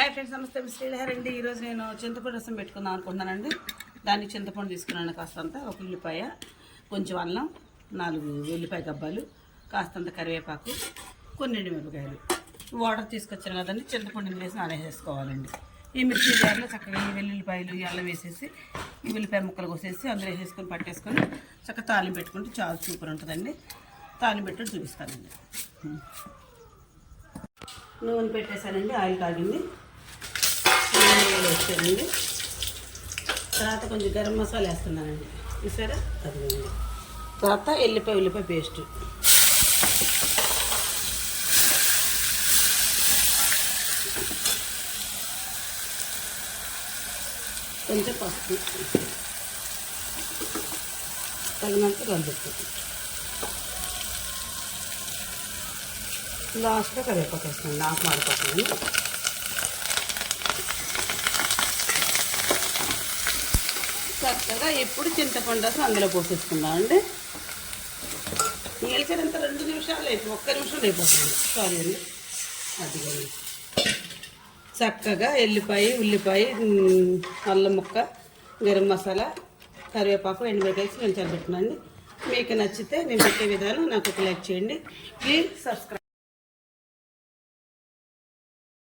Hi friends, నమస్తే. శ్రీలహర్ అండి. ఈరోజు నేను చింతపండు రసం పెట్టుకుందాం అనుకుంటున్నానండి. దానికి చింతపండు తీసుకున్నాను కాస్తంత, ఒక ఉల్లిపాయ, కొంచెం అల్లం, 4 వెల్లిపాయ గబ్బాలు, కాస్తంత కరివేపాకు, కొన్ని ఎండుమిరపకాయలు, వాటర్ తీసుకొచ్చాను కదండి. చింతపండుని వేసి నానేసేసుకోవాలండి. ఈ మిక్సీ జార్లో చక్కగా ఈ వెల్లుల్లిపాయలు, ఈ అల్లం వేసేసి, ఈ ఉల్లిపాయ ముక్కలు కోసేసి అందులో వేసేసుకొని పట్టేసుకొని చక్కగా తాలింపు పెట్టుకుంటే చాలా సూపర్ ఉంటుందండి. తాలింపు పెట్టుకుని చూపిస్తానండి. నూనె పెట్టేశానండి, ఆయిల్ కాగింది, నూనె వచ్చానండి. తర్వాత కొంచెం గరం మసాలా వేస్తున్నానండి, చూసారా అది. తర్వాత ఉల్లిపాయ పేస్ట్, కొంచెం పసుపు, తగినంత కలుపుతాం. లాస్ట్గా కరివేపాకు వేస్తాను, నాకు మాడిపోతుంది. చక్కగా ఎప్పుడు చింతపండు రసం అందులో పోసేసుకుందామండి. నీళ్ళచేదంత 2 నిమిషాలు అయిపోయి 1 నిమిషం అయిపోతుంది. సారీ అండి. అది చక్కగా ఉల్లిపాయ, అల్లం ముక్క, గరం మసాలా, కరివేపాకు, ఎండుమిరపకాయ నేను చదివిపెట్టినండి. మీకు నచ్చితే నేను పెట్టే విధానం నాకు ఒక లైక్ చేయండి. Please subscribe.